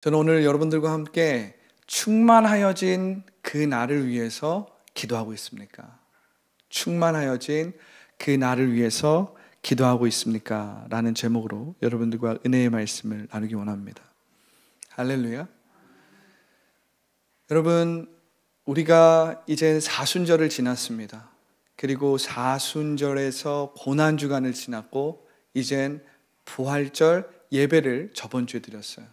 저는 오늘 여러분들과 함께 충만하여진 그 날을 위해서 기도하고 있습니까? 충만하여진 그 날을 위해서 기도하고 있습니까? 라는 제목으로 여러분들과 은혜의 말씀을 나누기 원합니다. 할렐루야. 여러분, 우리가 이제 사순절을 지났습니다. 그리고 사순절에서 고난주간을 지났고 이젠 부활절 예배를 저번 주에 드렸어요.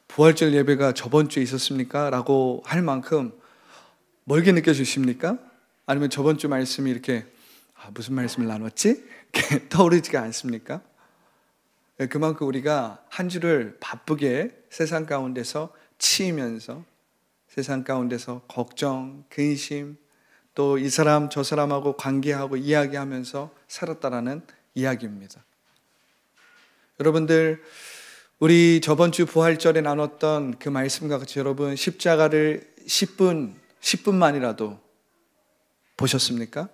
부활절 예배가 저번 주에 있었습니까? 라고 할 만큼 멀게 느껴지십니까? 아니면 저번 주 말씀이 이렇게 무슨 말씀을 나눴지? 이렇게 떠오르지가 않습니까? 그만큼 우리가 한 주를 바쁘게 세상 가운데서 치이면서 세상 가운데서 걱정, 근심, 또 이 사람 저 사람하고 관계하고 이야기하면서 살았다라는 이야기입니다. 여러분들, 우리 저번 주 부활절에 나눴던 그 말씀과 같이 여러분 십자가를 10분만이라도 보셨습니까?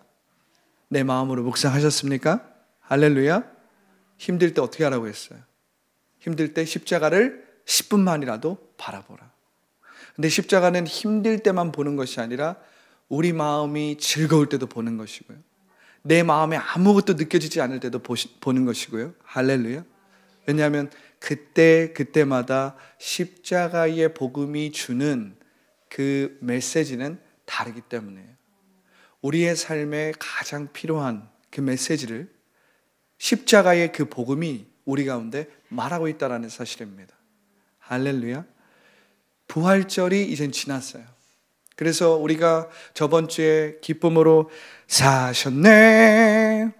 내 마음으로 묵상하셨습니까? 할렐루야. 힘들 때 어떻게 하라고 했어요? 힘들 때 십자가를 10분만이라도 바라보라. 근데 십자가는 힘들 때만 보는 것이 아니라 우리 마음이 즐거울 때도 보는 것이고요, 내 마음에 아무것도 느껴지지 않을 때도 보는 것이고요. 할렐루야. 왜냐하면 그때마다 십자가의 복음이 주는 그 메시지는 다르기 때문에요. 우리의 삶에 가장 필요한 그 메시지를 십자가의 그 복음이 우리 가운데 말하고 있다는 사실입니다. 할렐루야. 부활절이 이젠 지났어요. 그래서 우리가 저번 주에 기쁨으로 사셨네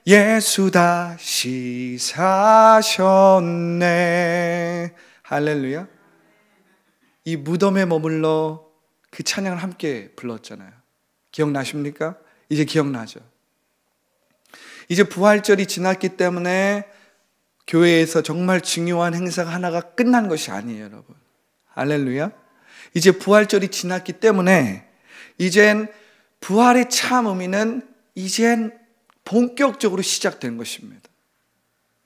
예수 다시 사셨네, 할렐루야. 이 무덤에 머물러 그 찬양을 함께 불렀잖아요. 기억나십니까? 이제 기억나죠? 이제 부활절이 지났기 때문에 교회에서 정말 중요한 행사가 하나가 끝난 것이 아니에요, 여러분. 할렐루야. 이제 부활절이 지났기 때문에 이젠 부활의 참 의미는 이젠 본격적으로 시작된 것입니다.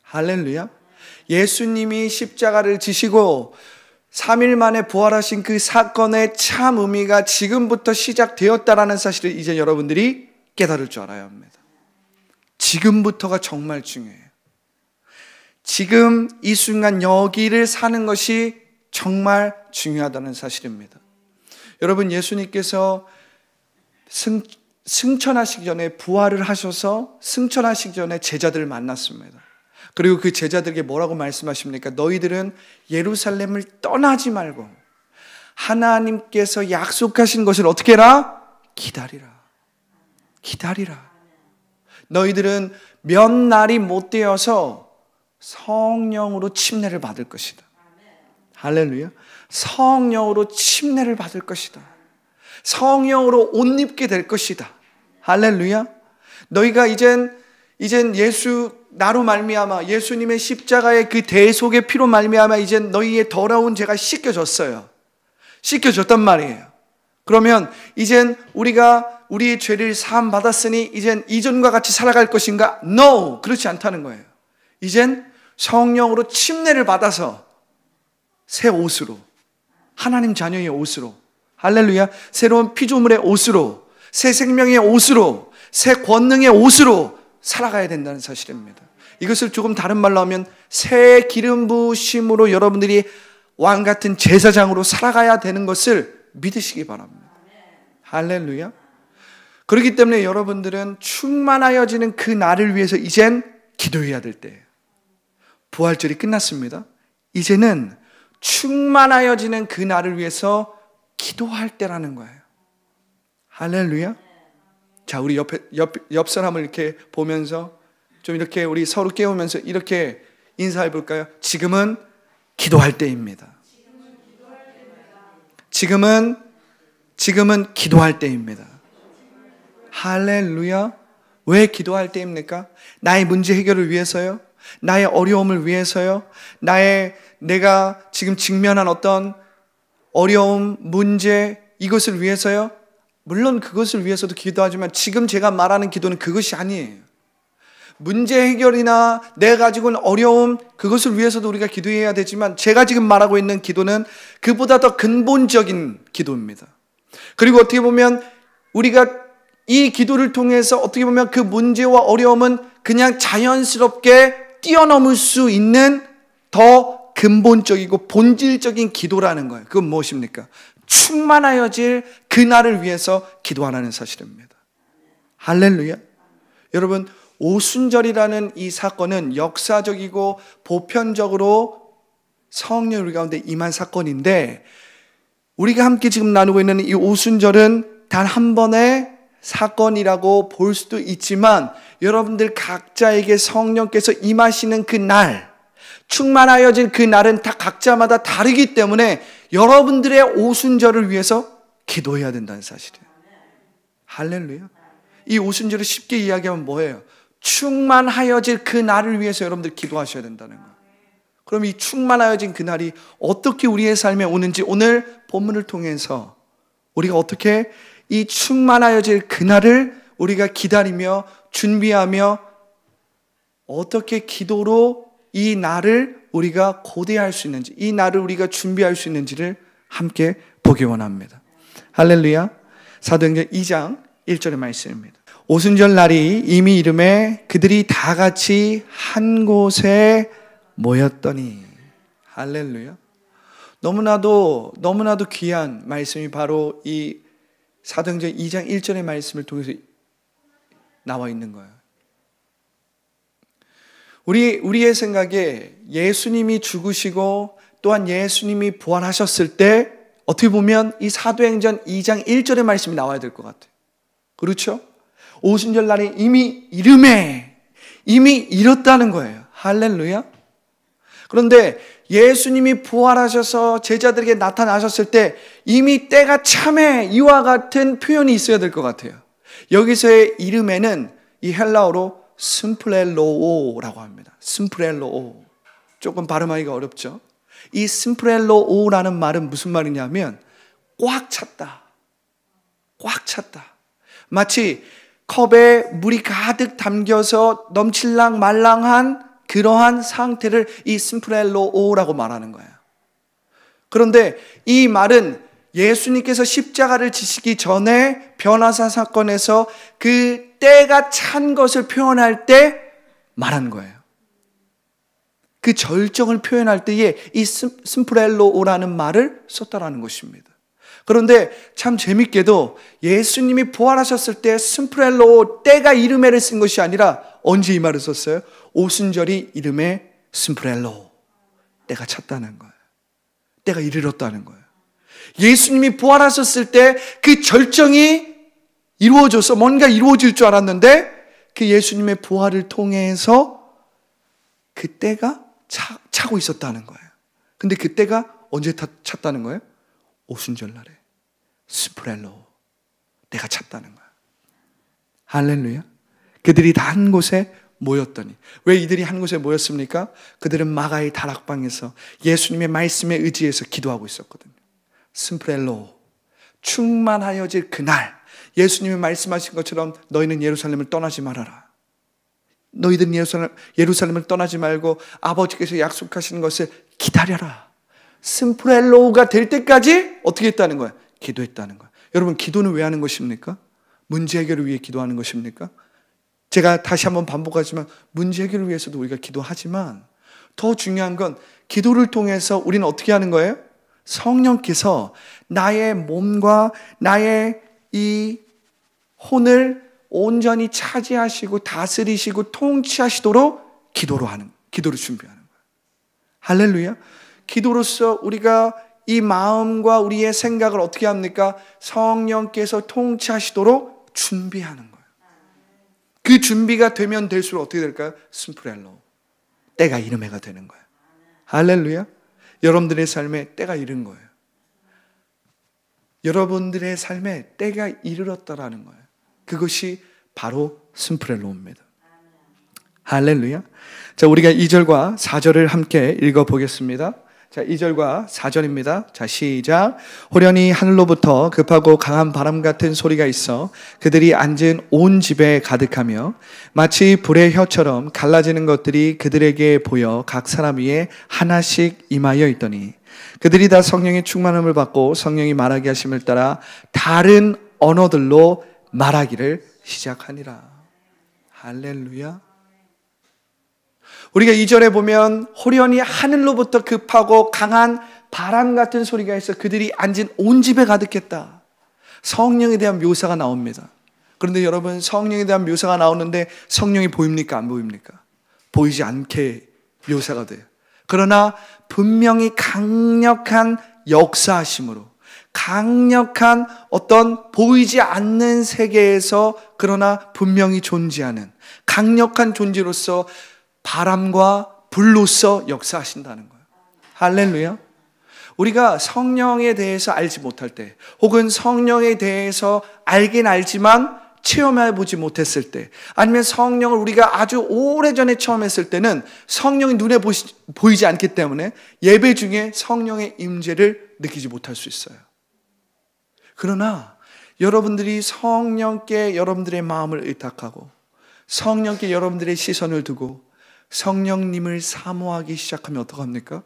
할렐루야. 예수님이 십자가를 지시고 3일 만에 부활하신 그 사건의 참 의미가 지금부터 시작되었다는 사실을 이제 여러분들이 깨달을 줄 알아야 합니다. 지금부터가 정말 중요해요. 지금 이 순간 여기를 사는 것이 정말 중요하다는 사실입니다. 여러분, 예수님께서 승천하시기 전에 부활을 하셔서 승천하시기 전에 제자들을 만났습니다. 그리고 그 제자들에게 뭐라고 말씀하십니까? 너희들은 예루살렘을 떠나지 말고 하나님께서 약속하신 것을 어떻게 해라? 기다리라. 너희들은 몇 날이 못 되어서 성령으로 침례를 받을 것이다. 할렐루야. 성령으로 침례를 받을 것이다. 성령으로 옷 입게 될 것이다. 할렐루야. 너희가 이젠 나로 말미암아 예수님의 십자가의 그 대속의 피로 말미암아 이젠 너희의 더러운 죄가 씻겨졌어요. 씻겨졌단 말이에요. 그러면 이젠 우리가 우리의 죄를 사함 받았으니 이젠 이전과 같이 살아갈 것인가? No! 그렇지 않다는 거예요. 이젠 성령으로 침례를 받아서 새 옷으로, 하나님 자녀의 옷으로, 할렐루야, 새로운 피조물의 옷으로, 새 생명의 옷으로, 새 권능의 옷으로 살아가야 된다는 사실입니다. 이것을 조금 다른 말로 하면 새 기름 부으심으로 여러분들이 왕같은 제사장으로 살아가야 되는 것을 믿으시기 바랍니다. 할렐루야. 그렇기 때문에 여러분들은 충만하여지는 그 날을 위해서 이젠 기도해야 될 때예요. 부활절이 끝났습니다. 이제는 충만하여지는 그 날을 위해서 기도할 때라는 거예요. 할렐루야. 자, 우리 옆 사람을 이렇게 보면서 좀 이렇게 우리 서로 깨우면서 이렇게 인사해 볼까요? 지금은 기도할 때입니다. 지금은 기도할 때입니다. 할렐루야. 왜 기도할 때입니까? 나의 문제 해결을 위해서요? 나의 어려움을 위해서요? 내가 지금 직면한 어떤 어려움, 문제, 이것을 위해서요? 물론 그것을 위해서도 기도하지만 지금 제가 말하는 기도는 그것이 아니에요. 문제 해결이나 내가 가지고 있는 어려움, 그것을 위해서도 우리가 기도해야 되지만 제가 지금 말하고 있는 기도는 그보다 더 근본적인 기도입니다. 그리고 어떻게 보면 우리가 이 기도를 통해서 어떻게 보면 그 문제와 어려움은 그냥 자연스럽게 뛰어넘을 수 있는 더 근본적이고 본질적인 기도라는 거예요. 그건 무엇입니까? 충만하여질 그날을 위해서 기도하라는 사실입니다. 할렐루야. 여러분, 오순절이라는 이 사건은 역사적이고 보편적으로 성령이 우리 가운데 임한 사건인데, 우리가 함께 지금 나누고 있는 이 오순절은 단 한 번의 사건이라고 볼 수도 있지만, 여러분들 각자에게 성령께서 임하시는 그 날, 충만하여질 그 날은 다 각자마다 다르기 때문에 여러분들의 오순절을 위해서 기도해야 된다는 사실이에요. 할렐루야. 이 오순절을 쉽게 이야기하면 뭐예요? 충만하여질 그 날을 위해서 여러분들 기도하셔야 된다는 거예요. 그럼 이 충만하여진 그 날이 어떻게 우리의 삶에 오는지 오늘 본문을 통해서 우리가 어떻게 이 충만하여질 그 날을 우리가 기다리며 준비하며 어떻게 기도로 이 날을 우리가 고대할 수 있는지, 이 날을 우리가 준비할 수 있는지를 함께 보기 원합니다. 할렐루야. 사도행전 2장 1절의 말씀입니다. 오순절 날이 이미 이름에 그들이 다 같이 한 곳에 모였더니. 할렐루야. 너무나도 귀한 말씀이 바로 이 사도행전 2장 1절의 말씀을 통해서 나와 있는 거예요. 우리의 생각에 예수님이 죽으시고 또한 예수님이 부활하셨을 때 어떻게 보면 이 사도행전 2장 1절의 말씀이 나와야 될 것 같아요. 그렇죠? 오순절 날이 이미 이름에 이미 이뤘다는 거예요. 할렐루야. 그런데 예수님이 부활하셔서 제자들에게 나타나셨을 때 이미 때가 참에 이와 같은 표현이 있어야 될 것 같아요. 여기서의 이름에는 이 헬라어로 심프렐로오라고 합니다. 심프렐로오. 조금 발음하기가 어렵죠. 이 심프렐로오라는 말은 무슨 말이냐면 꽉 찼다. 꽉 찼다. 마치 컵에 물이 가득 담겨서 넘칠랑 말랑한 그러한 상태를 이 심프렐로오라고 말하는 거예요. 그런데 이 말은 예수님께서 십자가를 지시기 전에 변화사 사건에서 그 때가 찬 것을 표현할 때 말한 거예요. 그 절정을 표현할 때에 이 심프렐로오라는 말을 썼다라는 것입니다. 그런데 참 재밌게도 예수님이 부활하셨을 때 심프렐로오 때가 이름에를 쓴 것이 아니라 언제 이 말을 썼어요? 오순절이 이름에 심프렐로오 때가 찼다는 거예요. 때가 이르렀다는 거예요. 예수님이 부활하셨을 때 그 절정이 이루어져서 뭔가 이루어질 줄 알았는데 그 예수님의 부활을 통해서 그 때가 차고 있었다는 거예요. 근데 그 때가 언제 찼다는 거예요? 오순절 날에 심프렐로오 때가 찼다는 거예요. 할렐루야. 그들이 다 한 곳에 모였더니. 왜 이들이 한 곳에 모였습니까? 그들은 마가의 다락방에서 예수님의 말씀에 의지해서 기도하고 있었거든요. 심프렐로오, 충만하여질 그날, 예수님이 말씀하신 것처럼 너희는 예루살렘을 떠나지 말아라. 너희들은 예루살렘을 떠나지 말고 아버지께서 약속하신 것을 기다려라. 심프렐로우가 될 때까지 어떻게 했다는 거예요? 기도했다는 거예요. 여러분, 기도는 왜 하는 것입니까? 문제 해결을 위해 기도하는 것입니까? 제가 다시 한번 반복하지만 문제 해결을 위해서도 우리가 기도하지만 더 중요한 건 기도를 통해서 우리는 어떻게 하는 거예요? 성령께서 나의 몸과 나의 이 혼을 온전히 차지하시고 다스리시고 통치하시도록 기도를 준비하는 거예요. 할렐루야. 기도로서 우리가 이 마음과 우리의 생각을 어떻게 합니까? 성령께서 통치하시도록 준비하는 거예요. 그 준비가 되면 될수록 어떻게 될까요? 심프렐로우, 때가 이른 해가 되는 거예요. 할렐루야. 여러분들의 삶에 때가 이른 거예요. 여러분들의 삶에 때가 이르렀다라는 거예요. 그것이 바로 심프렐로우입니다. 할렐루야. 자, 우리가 2절과 4절을 함께 읽어보겠습니다. 자, 2절과 4절입니다. 자, 시작. 호련히 하늘로부터 급하고 강한 바람 같은 소리가 있어 그들이 앉은 온 집에 가득하며 마치 불의 혀처럼 갈라지는 것들이 그들에게 보여 각 사람 위에 하나씩 임하여 있더니 그들이 다 성령의 충만함을 받고 성령이 말하게 하심을 따라 다른 언어들로 말하기를 시작하니라. 할렐루야. 우리가 2절에 보면 호련히 하늘로부터 급하고 강한 바람 같은 소리가 있어 그들이 앉은 온 집에 가득했다. 성령에 대한 묘사가 나옵니다. 그런데 여러분, 성령에 대한 묘사가 나오는데 성령이 보입니까? 안 보입니까? 보이지 않게 묘사가 돼요. 그러나 분명히 강력한 역사하심으로, 강력한 어떤 보이지 않는 세계에서 그러나 분명히 존재하는 강력한 존재로서 바람과 불로서 역사하신다는 거예요. 할렐루야. 우리가 성령에 대해서 알지 못할 때, 혹은 성령에 대해서 알긴 알지만 체험해보지 못했을 때, 아니면 성령을 우리가 아주 오래전에 처음 했을 때는 성령이 눈에 보이지 않기 때문에 예배 중에 성령의 임재를 느끼지 못할 수 있어요. 그러나 여러분들이 성령께 여러분들의 마음을 의탁하고 성령께 여러분들의 시선을 두고 성령님을 사모하기 시작하면 어떡합니까?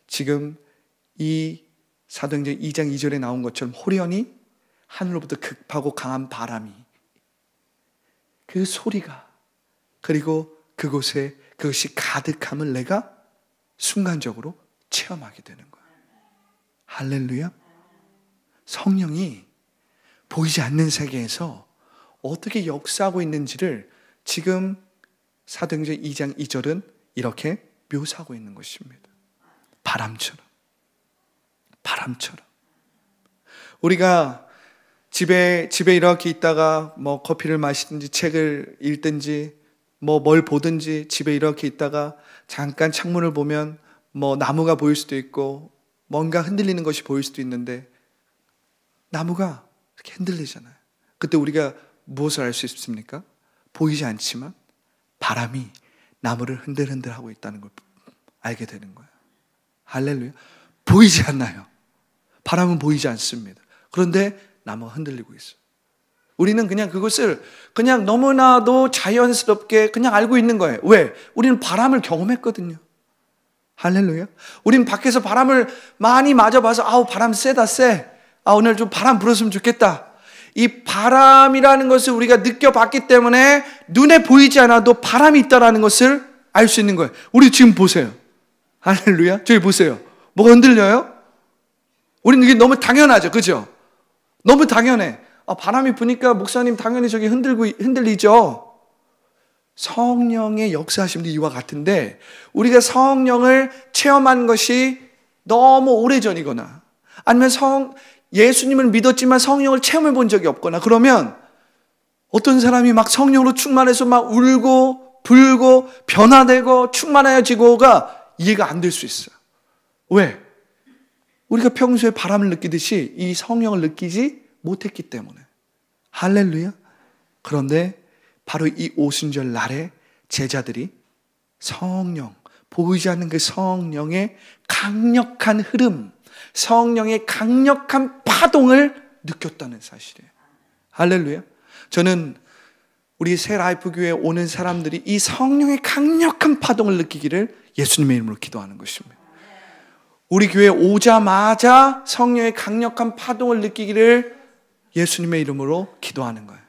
지금 이 사도행전 2장 2절에 나온 것처럼 호련히 하늘로부터 급하고 강한 바람이, 그 소리가, 그리고 그곳에 그것이 가득함을 내가 순간적으로 체험하게 되는 거예요. 할렐루야. 성령이 보이지 않는 세계에서 어떻게 역사하고 있는지를 지금 사도행전 2장 2절은 이렇게 묘사하고 있는 것입니다. 바람처럼. 우리가 집에 이렇게 있다가 뭐 커피를 마시든지 책을 읽든지 뭐 뭘 보든지 집에 이렇게 있다가 잠깐 창문을 보면 뭐 나무가 보일 수도 있고 뭔가 흔들리는 것이 보일 수도 있는데 나무가 이렇게 흔들리잖아요. 그때 우리가 무엇을 알 수 있습니까? 보이지 않지만 바람이 나무를 흔들흔들하고 있다는 걸 알게 되는 거예요. 할렐루야. 보이지 않나요? 바람은 보이지 않습니다. 그런데 나무가 흔들리고 있어요. 우리는 그냥 그것을 그냥 너무나도 자연스럽게 그냥 알고 있는 거예요. 왜? 우리는 바람을 경험했거든요. 할렐루야. 우리는 밖에서 바람을 많이 맞아봐서 아우 바람 세다 세. 아 오늘 좀 바람 불었으면 좋겠다. 이 바람이라는 것을 우리가 느껴봤기 때문에 눈에 보이지 않아도 바람이 있다는 것을 알 수 있는 거예요. 우리 지금 보세요. 할렐루야. 저기 보세요. 뭐가 흔들려요? 우리는 이게 너무 당연하죠. 그죠? 너무 당연해. 아, 바람이 부니까 목사님 당연히 저기 흔들리죠. 성령의 역사하심도 이와 같은데 우리가 성령을 체험한 것이 너무 오래전이거나 아니면 예수님을 믿었지만 성령을 체험해 본 적이 없거나 그러면 어떤 사람이 막 성령으로 충만해서 막 울고 불고 변화되고 충만해지고가 이해가 안 될 수 있어요. 왜? 우리가 평소에 바람을 느끼듯이 이 성령을 느끼지 못했기 때문에. 할렐루야. 그런데 바로 이 오순절 날에 제자들이 성령, 보이지 않는 그 성령의 강력한 흐름, 성령의 강력한 파동을 느꼈다는 사실이에요. 할렐루야. 저는 우리 새 라이프 교회에 오는 사람들이 이 성령의 강력한 파동을 느끼기를 예수님의 이름으로 기도하는 것입니다. 우리 교회에 오자마자 성령의 강력한 파동을 느끼기를 예수님의 이름으로 기도하는 거예요.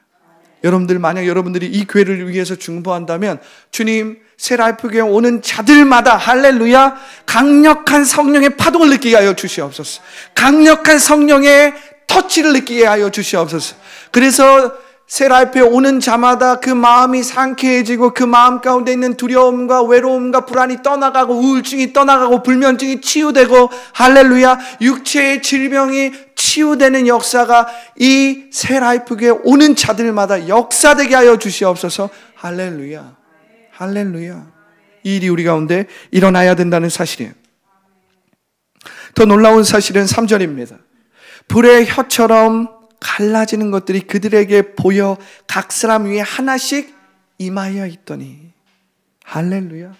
여러분들 만약 여러분들이 이 교회를 위해서 중보한다면 주님 새 라이프 교회에 오는 자들마다 할렐루야 강력한 성령의 파동을 느끼게 하여 주시옵소서. 강력한 성령의 터치를 느끼게 하여 주시옵소서. 그래서 새 라이프에 오는 자마다 그 마음이 상쾌해지고 그 마음 가운데 있는 두려움과 외로움과 불안이 떠나가고 우울증이 떠나가고 불면증이 치유되고 할렐루야 육체의 질병이 치유되는 역사가 이 새 라이프 교회에 오는 자들마다 역사되게 하여 주시옵소서. 할렐루야. 할렐루야. 이 일이 우리 가운데 일어나야 된다는 사실이에요. 더 놀라운 사실은 3절입니다. 불의 혀처럼 갈라지는 것들이 그들에게 보여 각 사람 위에 하나씩 임하여 있더니 할렐루야.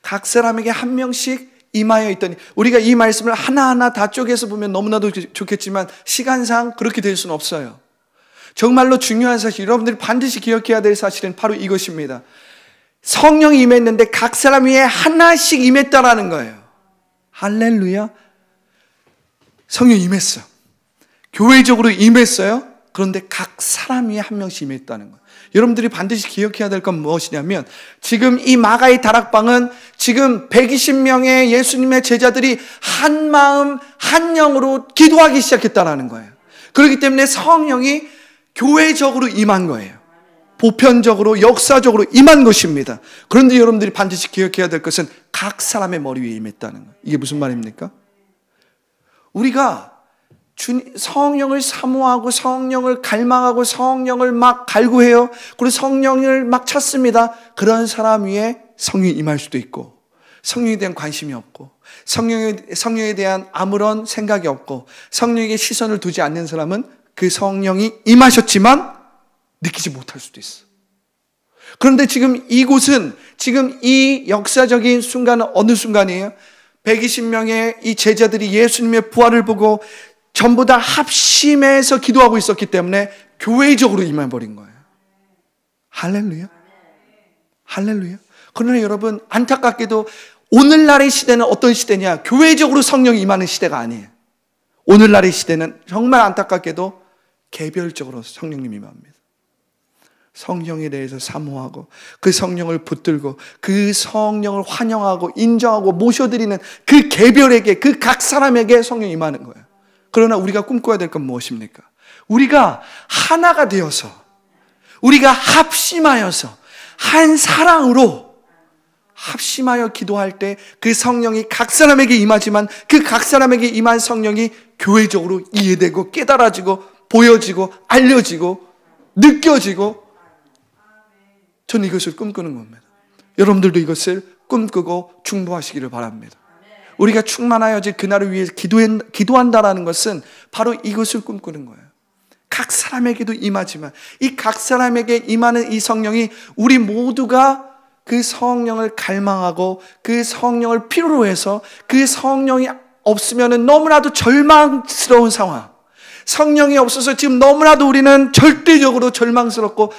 각 사람에게 한 명씩 임하여 있더니, 우리가 이 말씀을 하나하나 다 쪼개서 보면 너무나도 좋겠지만 시간상 그렇게 될 수는 없어요. 정말로 중요한 사실, 여러분들이 반드시 기억해야 될 사실은 바로 이것입니다. 성령이 임했는데 각 사람 위에 하나씩 임했다라는 거예요. 할렐루야. 성령이 임했어. 교회적으로 임했어요. 그런데 각 사람 위에 한 명씩 임했다는 거예요. 여러분들이 반드시 기억해야 될 건 무엇이냐면, 지금 이 마가의 다락방은 지금 120명의 예수님의 제자들이 한 마음 한 영으로 기도하기 시작했다는 거예요. 그렇기 때문에 성령이 교회적으로 임한 거예요. 보편적으로 역사적으로 임한 것입니다. 그런데 여러분들이 반드시 기억해야 될 것은 각 사람의 머리 위에 임했다는 거예요. 이게 무슨 말입니까? 우리가 성령을 사모하고 성령을 갈망하고 성령을 막 갈구해요. 그리고 성령을 막 찾습니다. 그런 사람 위에 성령이 임할 수도 있고, 성령에 대한 관심이 없고, 성령에 대한 아무런 생각이 없고, 성령에게 시선을 두지 않는 사람은 그 성령이 임하셨지만 느끼지 못할 수도 있어. 그런데 지금 이곳은, 지금 이 역사적인 순간은 어느 순간이에요? 120명의 이 제자들이 예수님의 부활을 보고 전부 다 합심해서 기도하고 있었기 때문에 교회적으로 임해버린 거예요. 할렐루야. 할렐루야. 그러나 여러분, 안타깝게도 오늘날의 시대는 어떤 시대냐? 교회적으로 성령이 임하는 시대가 아니에요. 오늘날의 시대는 정말 안타깝게도 개별적으로 성령님이 임합니다. 성령에 대해서 사모하고 그 성령을 붙들고 그 성령을 환영하고 인정하고 모셔드리는 그 개별에게, 그 각 사람에게 성령이 임하는 거예요. 그러나 우리가 꿈꿔야 될 건 무엇입니까? 우리가 하나가 되어서, 우리가 합심하여서 한 사랑으로 합심하여 기도할 때 그 성령이 각 사람에게 임하지만 그 각 사람에게 임한 성령이 교회적으로 이해되고 깨달아지고 보여지고 알려지고 느껴지고, 저는 이것을 꿈꾸는 겁니다. 여러분들도 이것을 꿈꾸고 충동하시기를 바랍니다. 우리가 충만하여질 그날을 위해 기도한다라는 것은 바로 이것을 꿈꾸는 거예요. 각 사람에게도 임하지만 이 각 사람에게 임하는 이 성령이 우리 모두가 그 성령을 갈망하고 그 성령을 필요로 해서 그 성령이 없으면 너무나도 절망스러운 상황, 성령이 없어서 지금 너무나도 우리는 절대적으로 절망스럽고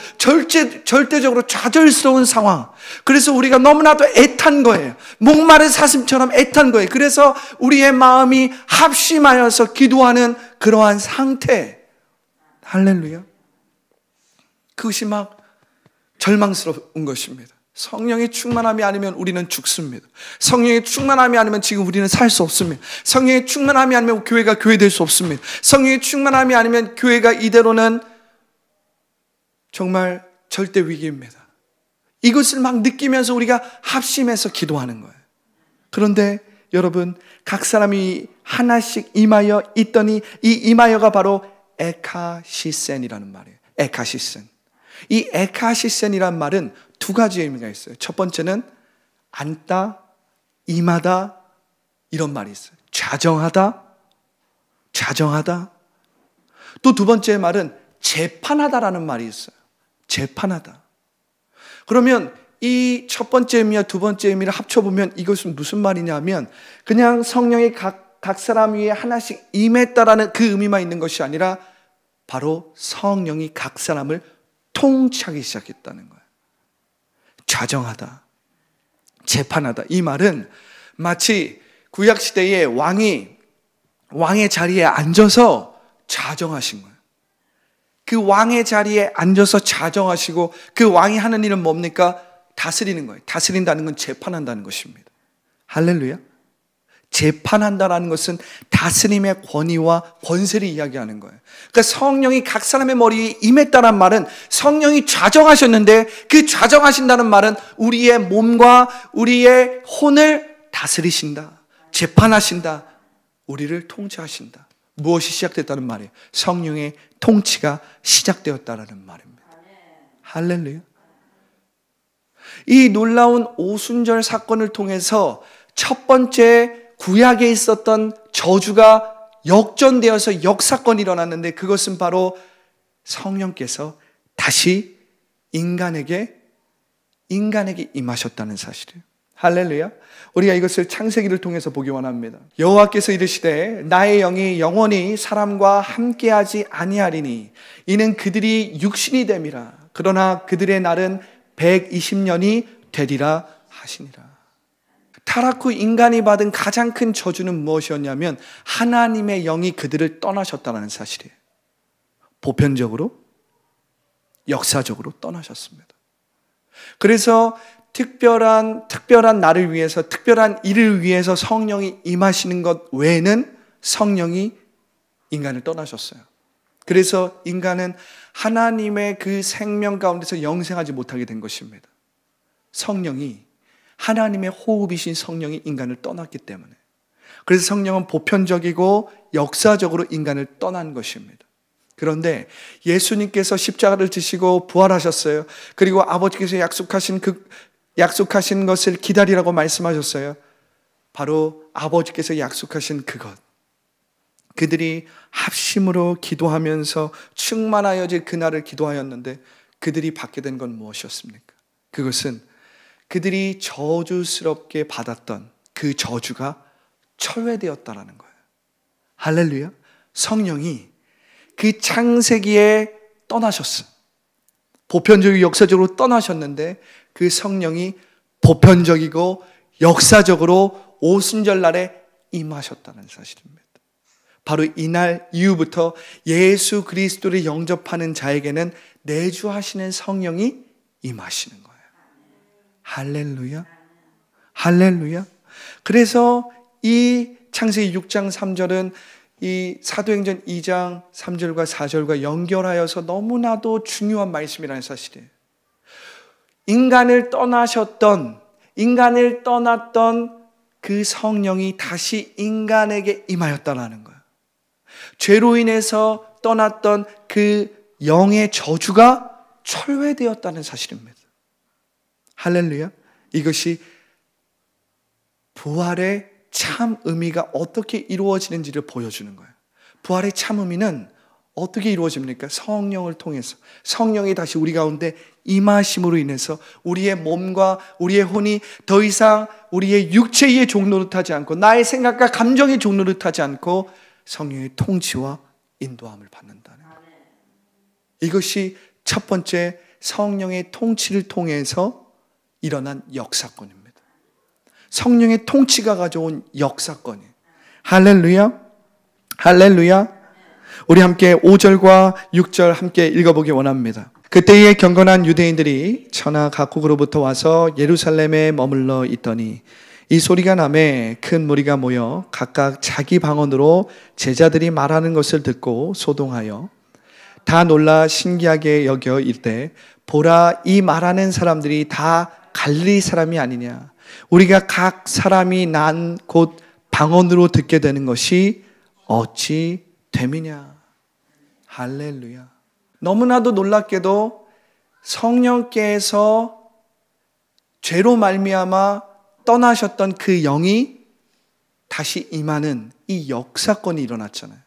절대적으로 좌절스러운 상황, 그래서 우리가 너무나도 애탄 거예요. 목마른 사슴처럼 애탄 거예요. 그래서 우리의 마음이 합심하여서 기도하는 그러한 상태. 할렐루야. 그것이 막 절망스러운 것입니다. 성령의 충만함이 아니면 우리는 죽습니다. 성령의 충만함이 아니면 지금 우리는 살 수 없습니다. 성령의 충만함이 아니면 교회가 교회될 수 없습니다. 성령의 충만함이 아니면 교회가 이대로는 정말 절대 위기입니다. 이것을 막 느끼면서 우리가 합심해서 기도하는 거예요. 그런데 여러분, 각 사람이 하나씩 임하여 있더니 이 임하여가 바로 에카시센이라는 말이에요. 에카시센. 이 에카시센이란 말은 두 가지 의미가 있어요. 첫 번째는 앉다, 임하다, 이런 말이 있어요. 좌정하다. 또 두 번째 말은 재판하다라는 말이 있어요. 재판하다. 그러면 이 첫 번째 의미와 두 번째 의미를 합쳐보면 이것은 무슨 말이냐면, 그냥 성령이 각 사람 위에 하나씩 임했다라는 그 의미만 있는 것이 아니라 바로 성령이 각 사람을 통치하기 시작했다는 거예요. 좌정하다, 재판하다. 이 말은 마치 구약시대에 왕의 자리에 앉아서 좌정하신 거예요. 그 왕의 자리에 앉아서 좌정하시고 그 왕이 하는 일은 뭡니까? 다스리는 거예요. 다스린다는 건 재판한다는 것입니다. 할렐루야. 재판한다라는 것은 다스림의 권위와 권세를 이야기하는 거예요. 그러니까 성령이 각 사람의 머리에 임했다는 말은 성령이 좌정하셨는데, 그 좌정하신다는 말은 우리의 몸과 우리의 혼을 다스리신다, 재판하신다, 우리를 통치하신다. 무엇이 시작됐다는 말이에요? 성령의 통치가 시작되었다라는 말입니다. 할렐루야. 이 놀라운 오순절 사건을 통해서 첫 번째 구약에 있었던 저주가 역전되어서 역사건이 일어났는데, 그것은 바로 성령께서 다시 인간에게 임하셨다는 사실이에요. 할렐루야. 우리가 이것을 창세기를 통해서 보기 원합니다. 여호와께서 이르시되 나의 영이 영원히 사람과 함께하지 아니하리니 이는 그들이 육신이 됨이라. 그러나 그들의 날은 120년이 되리라 하시니라. 타락 후 인간이 받은 가장 큰 저주는 무엇이었냐면 하나님의 영이 그들을 떠나셨다는 사실이에요. 보편적으로, 역사적으로 떠나셨습니다. 그래서 특별한 날을 위해서, 특별한 일을 위해서 성령이 임하시는 것 외에는 성령이 인간을 떠나셨어요. 그래서 인간은 하나님의 그 생명 가운데서 영생하지 못하게 된 것입니다. 성령이, 하나님의 호흡이신 성령이 인간을 떠났기 때문에. 그래서 성령은 보편적이고 역사적으로 인간을 떠난 것입니다. 그런데 예수님께서 십자가를 지시고 부활하셨어요. 그리고 아버지께서 약속하신 것을 기다리라고 말씀하셨어요. 바로 아버지께서 약속하신 그것. 그들이 합심으로 기도하면서 충만하여질 그날을 기도하였는데 그들이 받게 된 건 무엇이었습니까? 그것은 그들이 저주스럽게 받았던 그 저주가 철회되었다라는 거예요. 할렐루야. 성령이 그 창세기에 떠나셨어. 보편적이고 역사적으로 떠나셨는데 그 성령이 보편적이고 역사적으로 오순절날에 임하셨다는 사실입니다. 바로 이날 이후부터 예수 그리스도를 영접하는 자에게는 내주하시는 성령이 임하시는 거예요. 할렐루야. 할렐루야. 그래서 이 창세기 6장 3절은 이 사도행전 2장 3절과 4절과 연결하여서 너무나도 중요한 말씀이라는 사실이에요. 인간을 떠났던 그 성령이 다시 인간에게 임하였다라는 거예요. 죄로 인해서 떠났던 그 영의 저주가 철회되었다는 사실입니다. 할렐루야. 이것이 부활의 참 의미가 어떻게 이루어지는지를 보여주는 거예요. 부활의 참 의미는 어떻게 이루어집니까? 성령을 통해서. 성령이 다시 우리 가운데 임하심으로 인해서 우리의 몸과 우리의 혼이 더 이상 우리의 육체의 종노릇하지 않고 나의 생각과 감정의 종노릇하지 않고 성령의 통치와 인도함을 받는다는 거예요. 이것이 첫 번째 성령의 통치를 통해서 일어난 역사건입니다. 성령의 통치가 가져온 역사건이에요. 할렐루야. 할렐루야. 우리 함께 5절과 6절 함께 읽어보기 원합니다. 그때에 경건한 유대인들이 천하 각국으로부터 와서 예루살렘에 머물러 있더니 이 소리가 나매 큰 무리가 모여 각각 자기 방언으로 제자들이 말하는 것을 듣고 소동하여 다 놀라 신기하게 여겨 이르되 보라, 이 말하는 사람들이 다 갈릴리 사람이 아니냐. 우리가 각 사람이 난 곳 방언으로 듣게 되는 것이 어찌 됨이냐. 할렐루야. 너무나도 놀랍게도 성령께서 죄로 말미암아 떠나셨던 그 영이 다시 임하는 이 역사건이 일어났잖아요.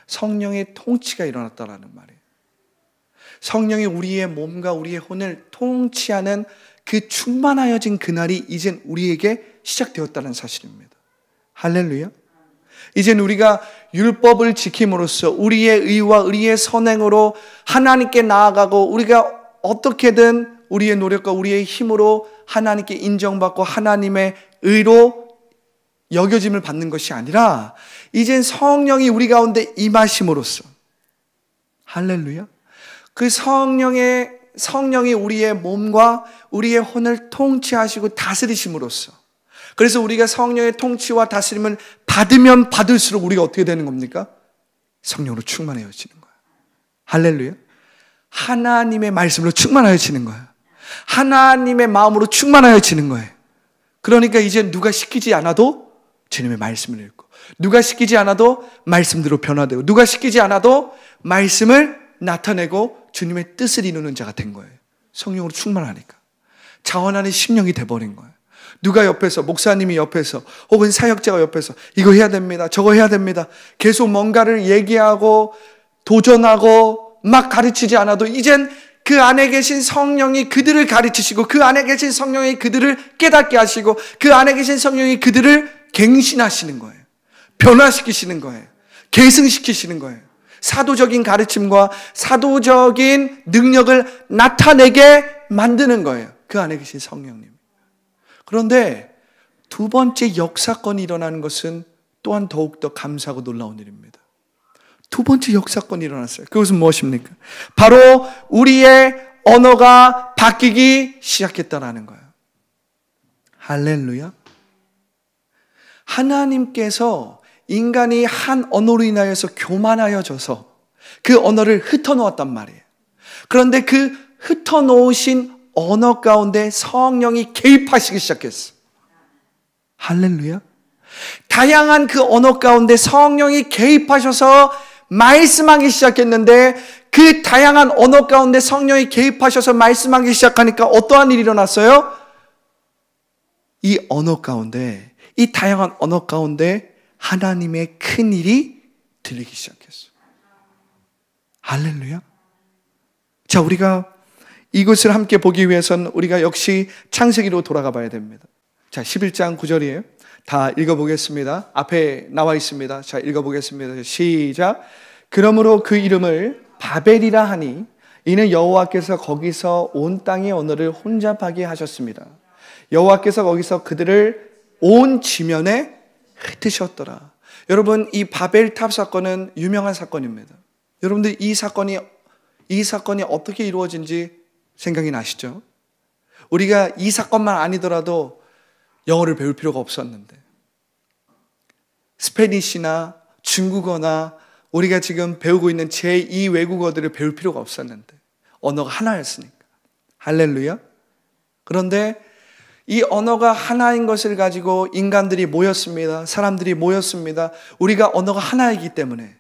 성령의 통치가 일어났다라는 말이에요. 성령이 우리의 몸과 우리의 혼을 통치하는 그 충만하여진 그날이 이젠 우리에게 시작되었다는 사실입니다. 할렐루야. 이젠 우리가 율법을 지킴으로써 우리의 의와 우리의 선행으로 하나님께 나아가고 우리가 어떻게든 우리의 노력과 우리의 힘으로 하나님께 인정받고 하나님의 의로 여겨짐을 받는 것이 아니라 이젠 성령이 우리 가운데 임하심으로써, 할렐루야, 그 성령이 우리의 몸과 우리의 혼을 통치하시고 다스리심으로써, 그래서 우리가 성령의 통치와 다스림을 받으면 받을수록 우리가 어떻게 되는 겁니까? 성령으로 충만해지는 거예요. 할렐루야. 하나님의 말씀으로 충만해지는 거예요. 하나님의 마음으로 충만해지는 거예요. 그러니까 이제 누가 시키지 않아도 주님의 말씀을 읽고, 누가 시키지 않아도 말씀대로 변화되고, 누가 시키지 않아도 말씀을 나타내고 주님의 뜻을 이루는 자가 된 거예요. 성령으로 충만하니까 자원하는 심령이 돼버린 거예요. 누가 옆에서, 목사님이 옆에서 혹은 사역자가 옆에서 이거 해야 됩니다, 저거 해야 됩니다, 계속 뭔가를 얘기하고 도전하고 막 가르치지 않아도 이젠 그 안에 계신 성령이 그들을 가르치시고 그 안에 계신 성령이 그들을 깨닫게 하시고 그 안에 계신 성령이 그들을 갱신하시는 거예요. 변화시키시는 거예요. 계승시키시는 거예요. 사도적인 가르침과 사도적인 능력을 나타내게 만드는 거예요. 그 안에 계신 성령님. 그런데 두 번째 역사건이 일어나는 것은 또한 더욱더 감사하고 놀라운 일입니다. 두 번째 역사건이 일어났어요. 그것은 무엇입니까? 바로 우리의 언어가 바뀌기 시작했다라는 거예요. 할렐루야. 하나님께서 인간이 한 언어로 인하여서 교만하여져서 그 언어를 흩어놓았단 말이에요. 그런데 그 흩어놓으신 언어 가운데 성령이 개입하시기 시작했어요. 할렐루야. 다양한 그 언어 가운데 성령이 개입하셔서 말씀하기 시작했는데 그 다양한 언어 가운데 성령이 개입하셔서 말씀하기 시작하니까 어떠한 일이 일어났어요? 이 언어 가운데, 이 다양한 언어 가운데 하나님의 큰 일이 들리기 시작했어요. 할렐루야. 자, 우리가 이것을 함께 보기 위해서는 우리가 역시 창세기로 돌아가 봐야 됩니다. 자, 11장 9절이에요. 다 읽어보겠습니다. 앞에 나와 있습니다. 자, 읽어보겠습니다. 시작. 그러므로 그 이름을 바벨이라 하니 이는 여호와께서 거기서 온 땅의 언어를 혼잡하게 하셨습니다. 여호와께서 거기서 그들을 온 지면에 흩으셨더라. 여러분, 이 바벨탑 사건은 유명한 사건입니다. 여러분들 이 사건이 어떻게 이루어진지 생각이 나시죠? 우리가 이 사건만 아니더라도 영어를 배울 필요가 없었는데, 스페니쉬나 중국어나 우리가 지금 배우고 있는 제2 외국어들을 배울 필요가 없었는데 언어가 하나였으니까. 할렐루야. 그런데 이 언어가 하나인 것을 가지고 인간들이 모였습니다. 사람들이 모였습니다. 우리가 언어가 하나이기 때문에,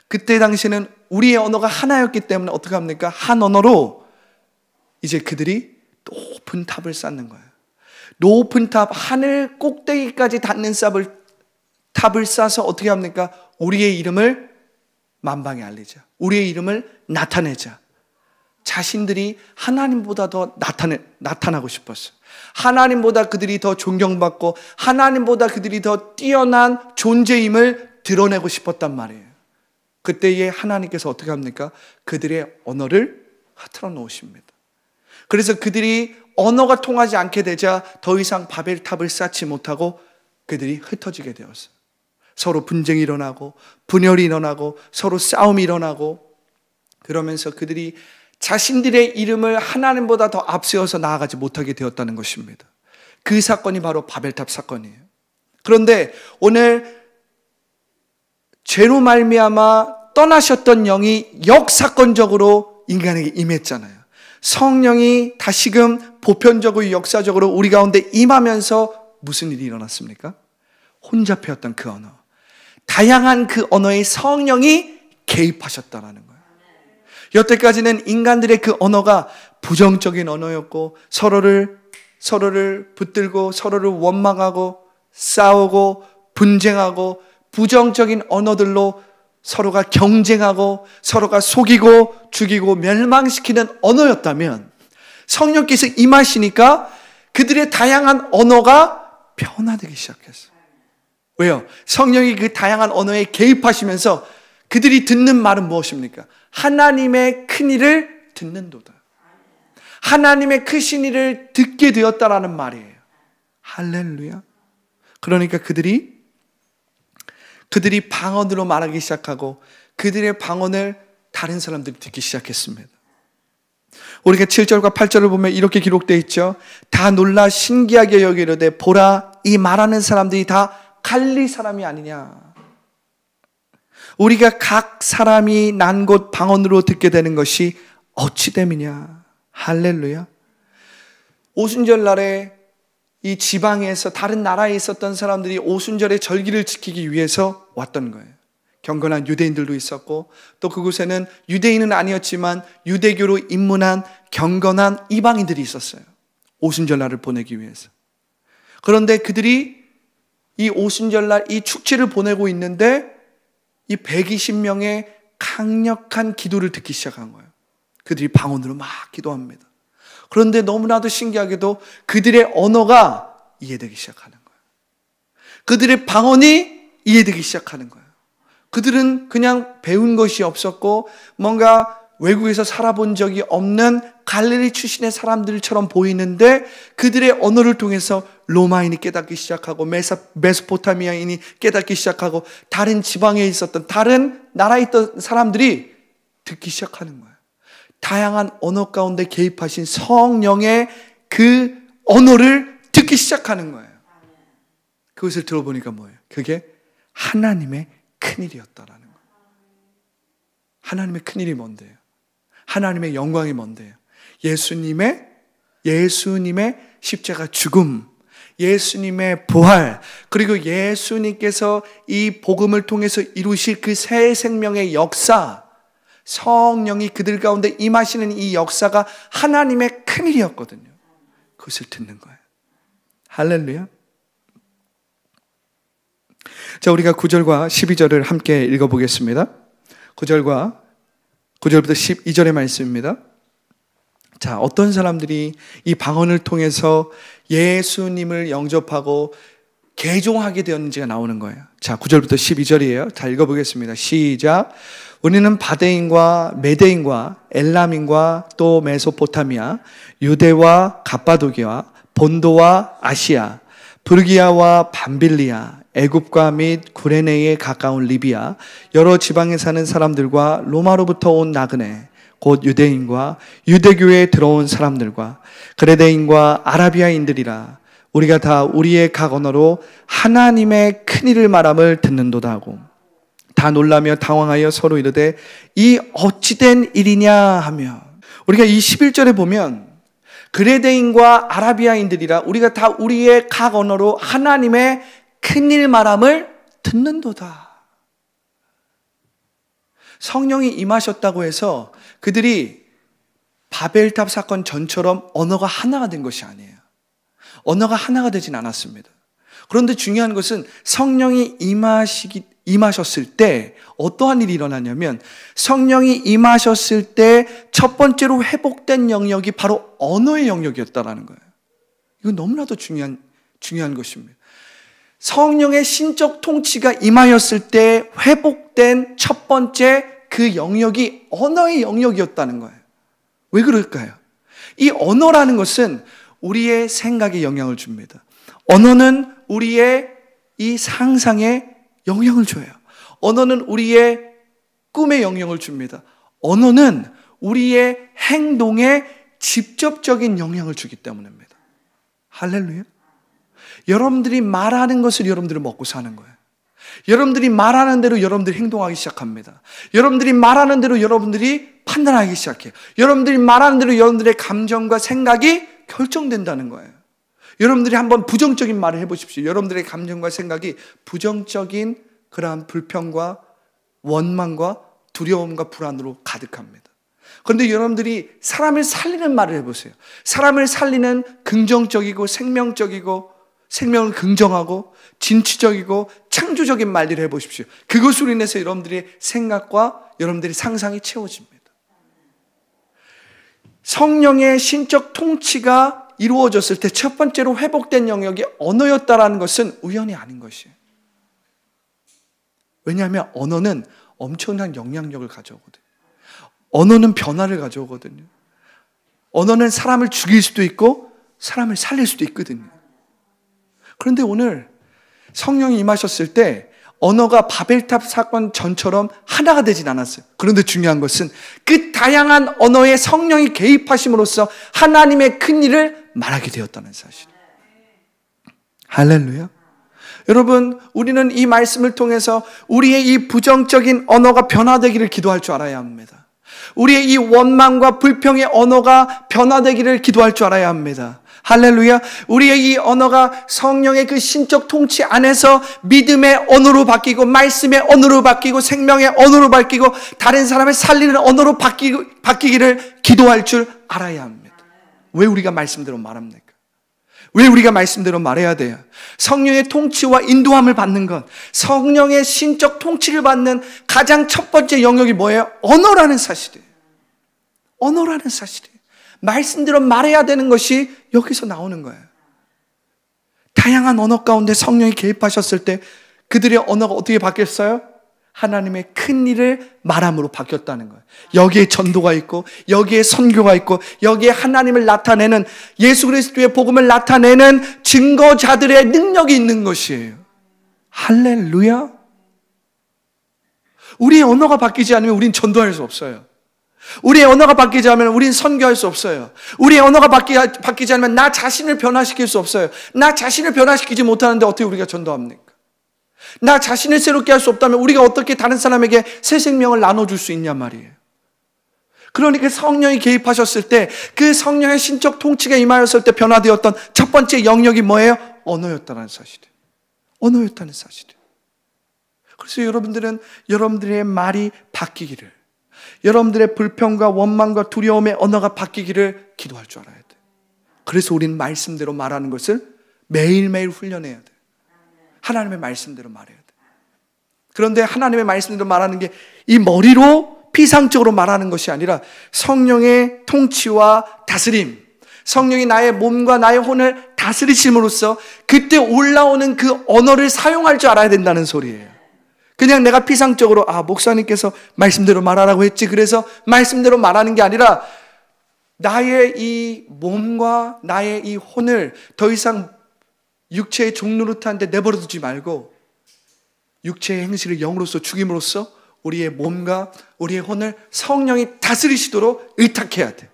그때 당시에는 우리의 언어가 하나였기 때문에 어떻게 합니까? 한 언어로 이제 그들이 높은 탑을 쌓는 거예요. 높은 탑, 하늘 꼭대기까지 닿는 탑을 쌓아서 어떻게 합니까? 우리의 이름을 만방에 알리자. 우리의 이름을 나타내자. 자신들이 하나님보다 더 나타나고 싶었어요. 하나님보다 그들이 더 존경받고 하나님보다 그들이 더 뛰어난 존재임을 드러내고 싶었단 말이에요. 그때에 하나님께서 어떻게 합니까? 그들의 언어를 흐트러 놓으십니다. 그래서 그들이 언어가 통하지 않게 되자 더 이상 바벨탑을 쌓지 못하고 그들이 흩어지게 되었어요. 서로 분쟁이 일어나고 분열이 일어나고 서로 싸움이 일어나고, 그러면서 그들이 자신들의 이름을 하나님보다 더 앞세워서 나아가지 못하게 되었다는 것입니다. 그 사건이 바로 바벨탑 사건이에요. 그런데 오늘 죄로 말미암아 떠나셨던 영이 역사건적으로 인간에게 임했잖아요. 성령이 다시금 보편적으로 역사적으로 우리 가운데 임하면서 무슨 일이 일어났습니까? 혼잡해왔던 그 언어, 다양한 그 언어에 성령이 개입하셨다는 거예요. 여태까지는 인간들의 그 언어가 부정적인 언어였고 서로를 붙들고 서로를 원망하고 싸우고 분쟁하고 부정적인 언어들로 서로가 경쟁하고 서로가 속이고 죽이고 멸망시키는 언어였다면, 성령께서 임하시니까 그들의 다양한 언어가 변화되기 시작했어요. 왜요? 성령이 그 다양한 언어에 개입하시면서 그들이 듣는 말은 무엇입니까? 하나님의 큰 일을 듣는도다. 하나님의 크신 일을 듣게 되었다라는 말이에요. 할렐루야. 그러니까 그들이 방언으로 말하기 시작하고 그들의 방언을 다른 사람들이 듣기 시작했습니다. 우리가 7절과 8절을 보면 이렇게 기록되어 있죠. 다 놀라 신기하게 여기려되 보라, 이 말하는 사람들이 다 갈리 사람이 아니냐. 우리가 각 사람이 난 곳 방언으로 듣게 되는 것이 어찌 됨이냐. 할렐루야. 오순절 날에 이 지방에서 다른 나라에 있었던 사람들이 오순절의 절기를 지키기 위해서 왔던 거예요. 경건한 유대인들도 있었고 또 그곳에는 유대인은 아니었지만 유대교로 입문한 경건한 이방인들이 있었어요. 오순절날을 보내기 위해서. 그런데 그들이 이 오순절날 이 축제를 보내고 있는데 이 120명의 강력한 기도를 듣기 시작한 거예요. 그들이 방언으로 막 기도합니다. 그런데 너무나도 신기하게도 그들의 언어가 이해되기 시작하는 거예요. 그들의 방언이 이해되기 시작하는 거예요. 그들은 그냥 배운 것이 없었고 뭔가 외국에서 살아본 적이 없는 갈릴리 출신의 사람들처럼 보이는데 그들의 언어를 통해서 로마인이 깨닫기 시작하고 메소포타미아인이 깨닫기 시작하고 다른 지방에 있었던 다른 나라에 있던 사람들이 듣기 시작하는 거예요. 다양한 언어 가운데 개입하신 성령의 그 언어를 듣기 시작하는 거예요. 그것을 들어보니까 뭐예요? 그게 하나님의 큰일이었다라는 거예요. 하나님의 큰일이 뭔데요? 하나님의 영광이 뭔데요? 예수님의 십자가 죽음, 예수님의 부활, 그리고 예수님께서 이 복음을 통해서 이루실 그 새 생명의 역사, 성령이 그들 가운데 임하시는 이 역사가 하나님의 큰일이었거든요. 그것을 듣는 거예요. 할렐루야. 자, 우리가 9절과 12절을 함께 읽어보겠습니다. 9절부터 12절의 말씀입니다. 자, 어떤 사람들이 이 방언을 통해서 예수님을 영접하고 개종하게 되었는지가 나오는 거예요. 자, 9절부터 12절이에요. 다 읽어보겠습니다. 시작. 우리는 바데인과 메데인과 엘람인과 또 메소포타미아, 유대와 갑바도기와 본도와 아시아, 부르기아와 밤빌리아, 애굽과 및 구레네에 가까운 리비아, 여러 지방에 사는 사람들과 로마로부터 온 나그네, 곧 유대인과 유대교에 들어온 사람들과 그레데인과 아라비아인들이라 우리가 다 우리의 각 언어로 하나님의 큰일을 말함을 듣는도다 하고 다 놀라며 당황하여 서로 이르되 이 어찌된 일이냐 하며, 우리가 이 11절에 보면 그레데인과 아라비아인들이라 우리가 다 우리의 각 언어로 하나님의 큰일 말함을 듣는도다. 성령이 임하셨다고 해서 그들이 바벨탑 사건 전처럼 언어가 하나가 된 것이 아니에요. 언어가 하나가 되진 않았습니다. 그런데 중요한 것은 성령이 임하셨을 때 어떠한 일이 일어나냐면, 성령이 임하셨을 때 첫 번째로 회복된 영역이 바로 언어의 영역이었다라는 거예요. 이건 너무나도 중요한 것입니다. 성령의 신적 통치가 임하였을 때 회복된 첫 번째 그 영역이 언어의 영역이었다는 거예요. 왜 그럴까요? 이 언어라는 것은 우리의 생각에 영향을 줍니다. 언어는 우리의 이 상상에 영향을 줘요. 언어는 우리의 꿈에 영향을 줍니다. 언어는 우리의 행동에 직접적인 영향을 주기 때문입니다. 할렐루야. 여러분들이 말하는 것을 여러분들이 먹고 사는 거예요. 여러분들이 말하는 대로 여러분들이 행동하기 시작합니다. 여러분들이 말하는 대로 여러분들이 판단하기 시작해요. 여러분들이 말하는 대로 여러분들의 감정과 생각이 결정된다는 거예요. 여러분들이 한번 부정적인 말을 해보십시오. 여러분들의 감정과 생각이 부정적인 그러한 불평과 원망과 두려움과 불안으로 가득합니다. 그런데 여러분들이 사람을 살리는 말을 해보세요. 사람을 살리는 긍정적이고 생명적이고 생명을 긍정하고 진취적이고 창조적인 말들을 해보십시오. 그것으로 인해서 여러분들의 생각과 여러분들의 상상이 채워집니다. 성령의 신적 통치가 이루어졌을 때 첫 번째로 회복된 영역이 언어였다라는 것은 우연이 아닌 것이에요. 왜냐하면 언어는 엄청난 영향력을 가져오거든요. 언어는 변화를 가져오거든요. 언어는 사람을 죽일 수도 있고 사람을 살릴 수도 있거든요. 그런데 오늘 성령이 임하셨을 때 언어가 바벨탑 사건 전처럼 하나가 되진 않았어요. 그런데 중요한 것은 그 다양한 언어에 성령이 개입하심으로써 하나님의 큰 일을 말하게 되었다는 사실이에요. 할렐루야. 여러분, 우리는 이 말씀을 통해서 우리의 이 부정적인 언어가 변화되기를 기도할 줄 알아야 합니다. 우리의 이 원망과 불평의 언어가 변화되기를 기도할 줄 알아야 합니다. 할렐루야. 우리의 이 언어가 성령의 그 신적 통치 안에서 믿음의 언어로 바뀌고 말씀의 언어로 바뀌고 생명의 언어로 바뀌고 다른 사람을 살리는 언어로 바뀌기를 기도할 줄 알아야 합니다. 왜 우리가 말씀대로 말합니까? 왜 우리가 말씀대로 말해야 돼요? 성령의 통치와 인도함을 받는 것, 성령의 신적 통치를 받는 가장 첫 번째 영역이 뭐예요? 언어라는 사실이에요. 언어라는 사실이에요. 말씀대로 말해야 되는 것이 여기서 나오는 거예요. 다양한 언어 가운데 성령이 개입하셨을 때 그들의 언어가 어떻게 바뀌었어요? 하나님의 큰 일을 말함으로 바뀌었다는 거예요. 여기에 전도가 있고 여기에 선교가 있고 여기에 하나님을 나타내는, 예수 그리스도의 복음을 나타내는 증거자들의 능력이 있는 것이에요. 할렐루야. 우리의 언어가 바뀌지 않으면 우린 전도할 수 없어요. 우리의 언어가 바뀌지 않으면 우린 선교할 수 없어요. 우리의 언어가 바뀌지 않으면 나 자신을 변화시킬 수 없어요. 나 자신을 변화시키지 못하는데 어떻게 우리가 전도합니까? 나 자신을 새롭게 할 수 없다면 우리가 어떻게 다른 사람에게 새 생명을 나눠줄 수 있냔 말이에요. 그러니까 성령이 개입하셨을 때, 그 성령의 신적 통치가 임하였을 때 변화되었던 첫 번째 영역이 뭐예요? 언어였다는 사실이에요. 언어였다는 사실이에요. 그래서 여러분들은 여러분들의 말이 바뀌기를, 여러분들의 불평과 원망과 두려움의 언어가 바뀌기를 기도할 줄 알아야 돼요. 그래서 우리는 말씀대로 말하는 것을 매일매일 훈련해야 돼요. 하나님의 말씀대로 말해야 돼요. 그런데 하나님의 말씀대로 말하는 게 이 머리로 피상적으로 말하는 것이 아니라 성령의 통치와 다스림, 성령이 나의 몸과 나의 혼을 다스리심으로써 그때 올라오는 그 언어를 사용할 줄 알아야 된다는 소리예요. 그냥 내가 피상적으로 목사님께서 말씀대로 말하라고 했지 그래서 말씀대로 말하는 게 아니라 나의 이 몸과 나의 이 혼을 더 이상 육체의 종노릇하는데 내버려두지 말고 육체의 행실을 영으로서 죽임으로써 우리의 몸과 우리의 혼을 성령이 다스리시도록 의탁해야 돼.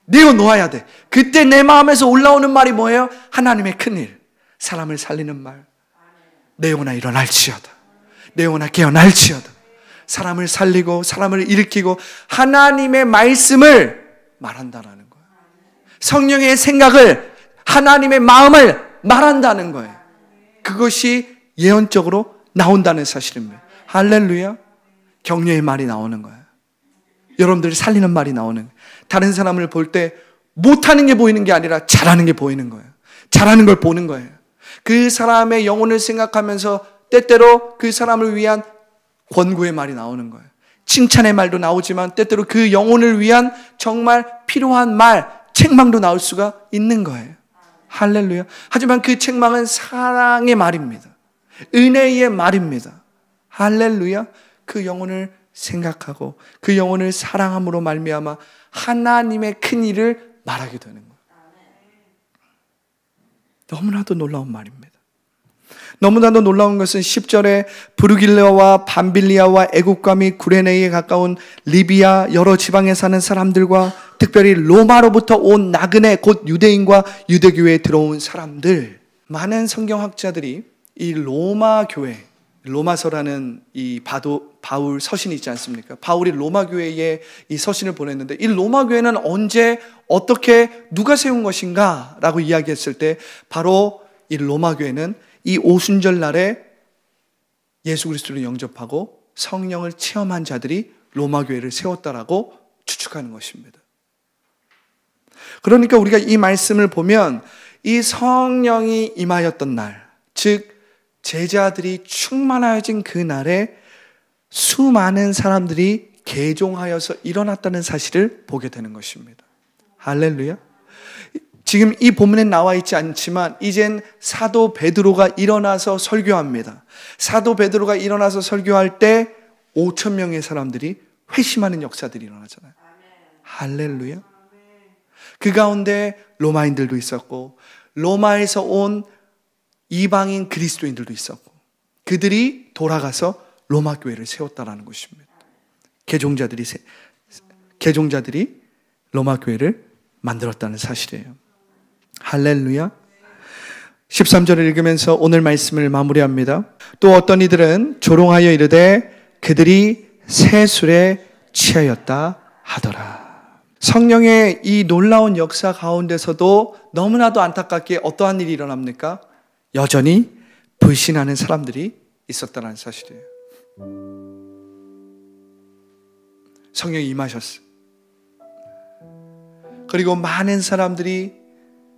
내어놓아야 돼. 그때 내 마음에서 올라오는 말이 뭐예요? 하나님의 큰일, 사람을 살리는 말. 내 영혼아 일어날지어다. 내 영혼아 깨어날지어다. 사람을 살리고 사람을 일으키고 하나님의 말씀을 말한다는 거예요. 성령의 생각을, 하나님의 마음을 말한다는 거예요. 그것이 예언적으로 나온다는 사실입니다. 할렐루야. 격려의 말이 나오는 거예요. 여러분들이 살리는 말이 나오는 거예요. 다른 사람을 볼 때 못하는 게 보이는 게 아니라 잘하는 게 보이는 거예요. 잘하는 걸 보는 거예요. 그 사람의 영혼을 생각하면서 때때로 그 사람을 위한 권고의 말이 나오는 거예요. 칭찬의 말도 나오지만 때때로 그 영혼을 위한 정말 필요한 말, 책망도 나올 수가 있는 거예요. 할렐루야. 하지만 그 책망은 사랑의 말입니다. 은혜의 말입니다. 할렐루야. 그 영혼을 생각하고 그 영혼을 사랑함으로 말미암아 하나님의 큰 일을 말하게 되는 거예요. 너무나도 놀라운 말입니다. 너무나도 놀라운 것은 10절에 브루길레와 밤빌리아와 애국과 및 구레네에 가까운 리비아 여러 지방에 사는 사람들과 특별히 로마로부터 온 나그네 곧 유대인과 유대교회에 들어온 사람들, 많은 성경학자들이 이 로마 교회, 로마서라는 이 바울 서신이 있지 않습니까? 바울이 로마 교회에 이 서신을 보냈는데 이 로마 교회는 언제 어떻게 누가 세운 것인가? 라고 이야기했을 때 바로 이 로마 교회는 이 오순절 날에 예수 그리스도를 영접하고 성령을 체험한 자들이 로마 교회를 세웠다라고 추측하는 것입니다. 그러니까 우리가 이 말씀을 보면 이 성령이 임하였던 날, 즉 제자들이 충만하여진 그 날에 수많은 사람들이 개종하여서 일어났다는 사실을 보게 되는 것입니다. 할렐루야. 지금 이 본문에 나와 있지 않지만 이젠 사도 베드로가 일어나서 설교합니다. 사도 베드로가 일어나서 설교할 때 5,000명의 사람들이 회심하는 역사들이 일어나잖아요. 할렐루야. 그 가운데 로마인들도 있었고 로마에서 온 이방인 그리스도인들도 있었고 그들이 돌아가서 로마 교회를 세웠다라는 것입니다. 개종자들이 로마 교회를 만들었다는 사실이에요. 할렐루야. 13절을 읽으면서 오늘 말씀을 마무리합니다. 또 어떤 이들은 조롱하여 이르되 그들이 새 술에 취하였다 하더라. 성령의 이 놀라운 역사 가운데서도 너무나도 안타깝게 어떠한 일이 일어납니까? 여전히 불신하는 사람들이 있었다는 사실이에요. 성령이 임하셨어요. 그리고 많은 사람들이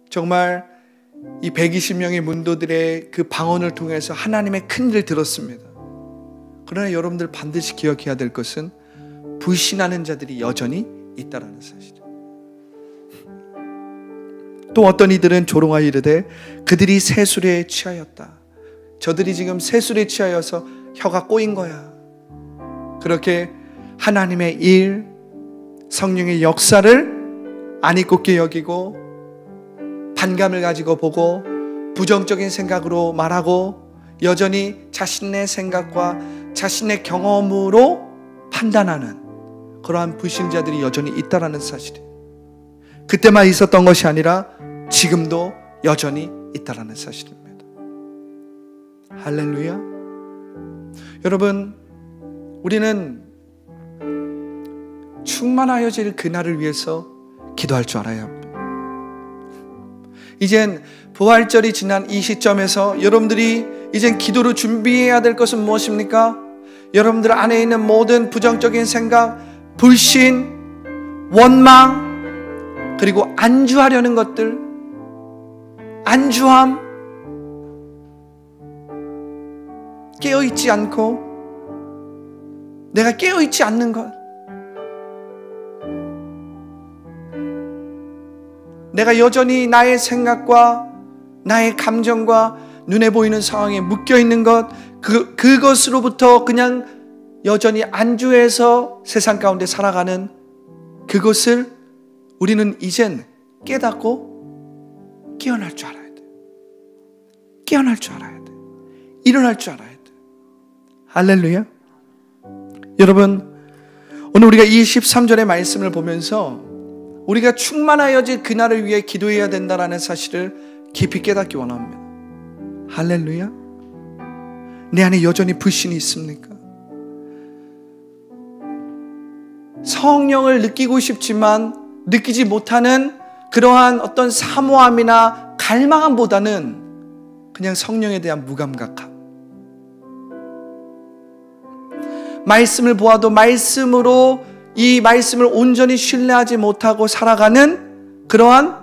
정말 이 120명의 문도들의 그 방언을 통해서 하나님의 큰 일을 들었습니다. 그러나 여러분들 반드시 기억해야 될 것은 불신하는 자들이 여전히 있다라는 사실. 또 어떤 이들은 조롱하여 이르되 그들이 세술에 취하였다. 저들이 지금 세술에 취하여서 혀가 꼬인 거야. 그렇게 하나님의 일, 성령의 역사를 안 잊고 여기고 반감을 가지고 보고 부정적인 생각으로 말하고 여전히 자신의 생각과 자신의 경험으로 판단하는 그러한 불신자들이 여전히 있다라는 사실이에요. 그때만 있었던 것이 아니라 지금도 여전히 있다라는 사실입니다. 할렐루야. 여러분, 우리는 충만하여질 그날을 위해서 기도할 줄 알아야 합니다. 이젠 부활절이 지난 이 시점에서 여러분들이 이젠 기도로 준비해야 될 것은 무엇입니까? 여러분들 안에 있는 모든 부정적인 생각, 불신, 원망, 그리고 안주하려는 것들, 안주함, 깨어있지 않고 내가 깨어있지 않는 것, 내가 여전히 나의 생각과 나의 감정과 눈에 보이는 상황에 묶여있는 것, 그것으로부터 그냥 여전히 안주해서 세상 가운데 살아가는 그것을 우리는 이젠 깨닫고 깨어날 줄 알아야 돼. 깨어날 줄 알아야 돼. 일어날 줄 알아야 돼. 할렐루야. 여러분, 오늘 우리가 이 13절의 말씀을 보면서 우리가 충만하여질 그날을 위해 기도해야 된다는 사실을 깊이 깨닫기 원합니다. 할렐루야. 내 안에 여전히 불신이 있습니까? 성령을 느끼고 싶지만 느끼지 못하는 그러한 어떤 사모함이나 갈망함보다는 그냥 성령에 대한 무감각함, 말씀을 보아도 말씀으로 이 말씀을 온전히 신뢰하지 못하고 살아가는 그러한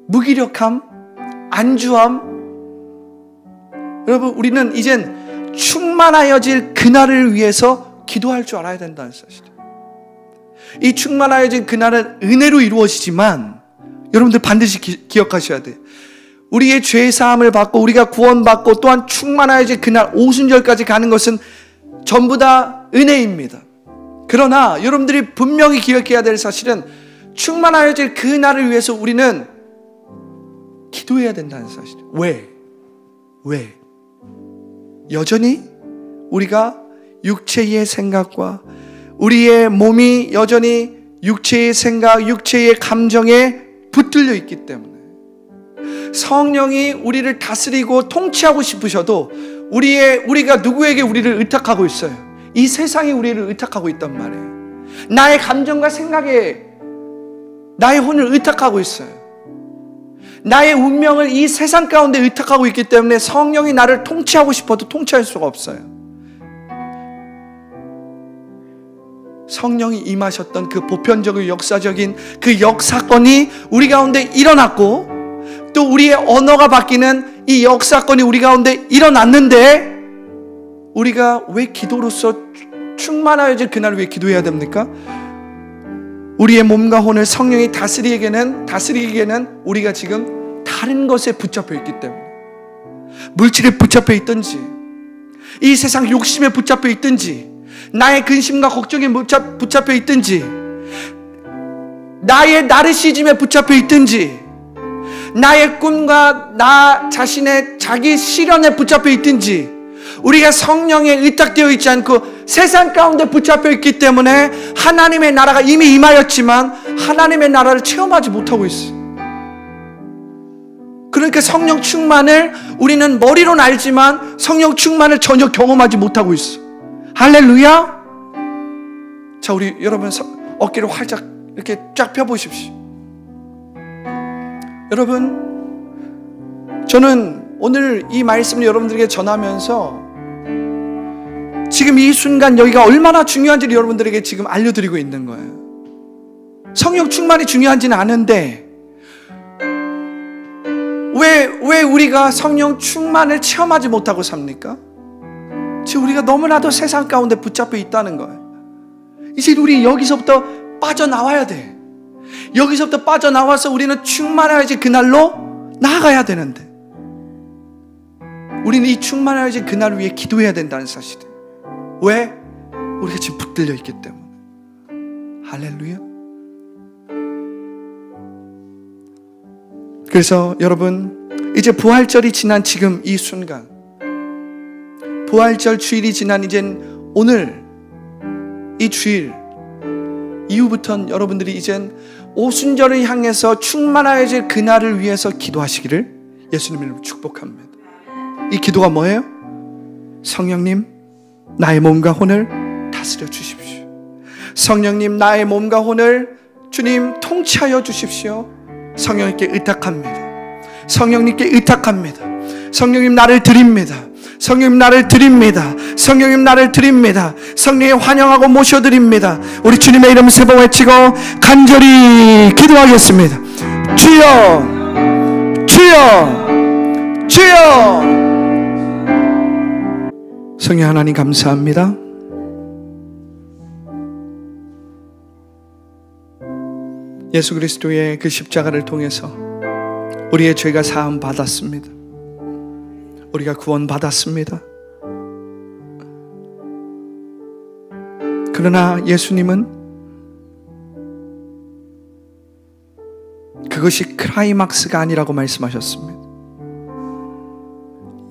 무기력함, 안주함. 여러분, 우리는 이젠 충만하여질 그날을 위해서 기도할 줄 알아야 된다는 사실이에요. 이 충만하여진 그날은 은혜로 이루어지지만 여러분들 반드시 기억하셔야 돼요. 우리의 죄사함을 받고 우리가 구원받고 또한 충만하여질 그날 오순절까지 가는 것은 전부 다 은혜입니다. 그러나 여러분들이 분명히 기억해야 될 사실은 충만하여질 그날을 위해서 우리는 기도해야 된다는 사실이에요. 왜? 여전히 우리가 육체의 생각과 우리의 몸이 여전히 육체의 생각, 육체의 감정에 붙들려 있기 때문에 성령이 우리를 다스리고 통치하고 싶으셔도 우리가 누구에게 우리를 의탁하고 있어요? 이 세상이 우리를 의탁하고 있단 말이에요. 나의 감정과 생각에 나의 혼을 의탁하고 있어요. 나의 운명을 이 세상 가운데 의탁하고 있기 때문에 성령이 나를 통치하고 싶어도 통치할 수가 없어요. 성령이 임하셨던 그 보편적인 역사적인 그 역사건이 우리 가운데 일어났고 또 우리의 언어가 바뀌는 이 역사건이 우리 가운데 일어났는데 우리가 왜 기도로서 충만하여질 그날을 위해 기도해야 됩니까? 우리의 몸과 혼을 성령이 다스리기에는 우리가 지금 다른 것에 붙잡혀 있기 때문에, 물질에 붙잡혀 있든지 이 세상 욕심에 붙잡혀 있든지 나의 근심과 걱정에 붙잡혀 있든지 나의 나르시즘에 붙잡혀 있든지 나의 꿈과 나 자신의 자기 실현에 붙잡혀 있든지 우리가 성령에 의탁되어 있지 않고 세상 가운데 붙잡혀 있기 때문에 하나님의 나라가 이미 임하였지만 하나님의 나라를 체험하지 못하고 있어요. 그러니까 성령 충만을 우리는 머리로는 알지만 성령 충만을 전혀 경험하지 못하고 있어. 할렐루야. 자, 우리 여러분 어깨를 활짝 이렇게 쫙 펴보십시오. 여러분, 저는 오늘 이 말씀을 여러분들에게 전하면서 지금 이 순간 여기가 얼마나 중요한지를 여러분들에게 지금 알려드리고 있는 거예요. 성령 충만이 중요한지는 아는데 왜 우리가 성령 충만을 체험하지 못하고 삽니까? 지금 우리가 너무나도 세상 가운데 붙잡혀 있다는 거예요. 이제 우리 여기서부터 빠져나와야 돼. 여기서부터 빠져나와서 우리는 충만해야지 그날로 나아가야 되는데, 우리는 이 충만해야지 그날을 위해 기도해야 된다는 사실이에요. 왜? 우리가 지금 붙들려 있기 때문에. 할렐루야. 그래서 여러분, 이제 부활절이 지난 지금 이 순간, 부활절 주일이 지난 이젠 오늘 이 주일 이후부터는 여러분들이 이젠 오순절을 향해서 충만해질 그날을 위해서 기도하시기를 예수님의 이름으로 축복합니다. 이 기도가 뭐예요? 성령님, 나의 몸과 혼을 다스려 주십시오. 성령님, 나의 몸과 혼을 주님 통치하여 주십시오. 성령님께 의탁합니다. 성령님께 의탁합니다. 성령님, 나를 드립니다. 성령님, 나를 드립니다. 성령님, 나를 드립니다. 성령님, 환영하고 모셔드립니다. 우리 주님의 이름 세 번 외치고 간절히 기도하겠습니다. 주여, 주여, 주여. 성령 하나님 감사합니다. 예수 그리스도의 그 십자가를 통해서 우리의 죄가 사함 받았습니다. 우리가 구원 받았습니다. 그러나 예수님은 그것이 클라이막스가 아니라고 말씀하셨습니다.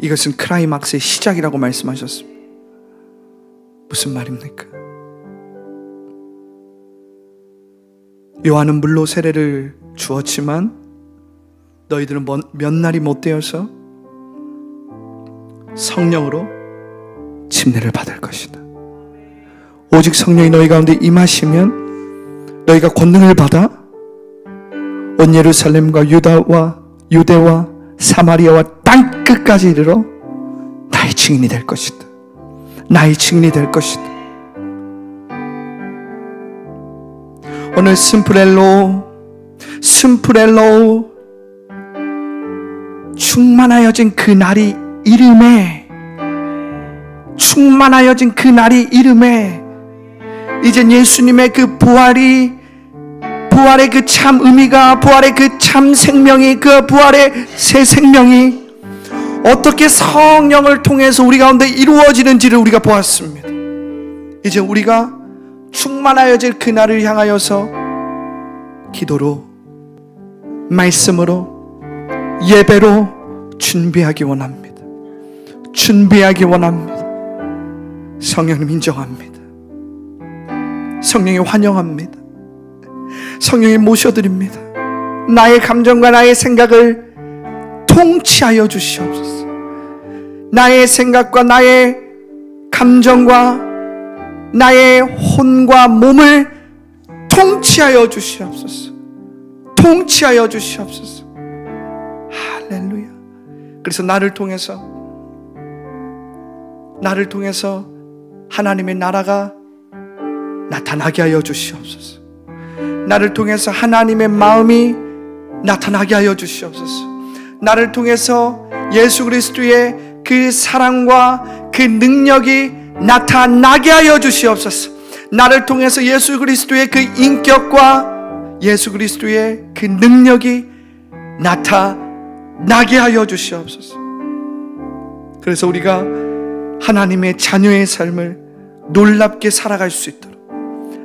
이것은 클라이막스의 시작이라고 말씀하셨습니다. 무슨 말입니까? 요한은 물로 세례를 주었지만 너희들은 몇 날이 못 되어서 성령으로 침례를 받을 것이다. 오직 성령이 너희 가운데 임하시면 너희가 권능을 받아 온 예루살렘과 유대와 사마리아와 땅끝까지 이르러 나의 증인이 될 것이다. 나의 증인이 될 것이다. 오늘 스프렐로 충만하여진 그 날이 이름에, 충만하여진 그 날이 이름에 이젠 예수님의 그 부활의 그 참 의미가, 부활의 그 참 생명이, 그 부활의 새 생명이 어떻게 성령을 통해서 우리 가운데 이루어지는지를 우리가 보았습니다. 이제 우리가 충만하여질 그날을 향하여서 기도로, 말씀으로, 예배로 준비하기 원합니다. 준비하기 원합니다. 성령님 인정합니다. 성령님 환영합니다. 성령님 모셔드립니다. 나의 감정과 나의 생각을 통치하여 주시옵소서. 나의 생각과 나의 감정과 나의 혼과 몸을 통치하여 주시옵소서. 통치하여 주시옵소서. 할렐루야. 그래서 나를 통해서 하나님의 나라가 나타나게 하여 주시옵소서. 나를 통해서 하나님의 마음이 나타나게 하여 주시옵소서. 나를 통해서 예수 그리스도의 그 사랑과 그 능력이 나타나게 하여 주시옵소서. 나를 통해서 예수 그리스도의 그 인격과 예수 그리스도의 그 능력이 나타나게 하여 주시옵소서. 그래서 우리가 하나님의 자녀의 삶을 놀랍게 살아갈 수 있도록,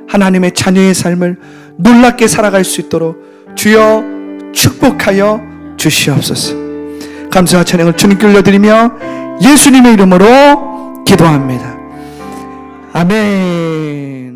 하나님의 자녀의 삶을 놀랍게 살아갈 수 있도록 주여 축복하여 주시옵소서. 감사와 찬양을 주님께 올려드리며 예수님의 이름으로 기도합니다. 아멘.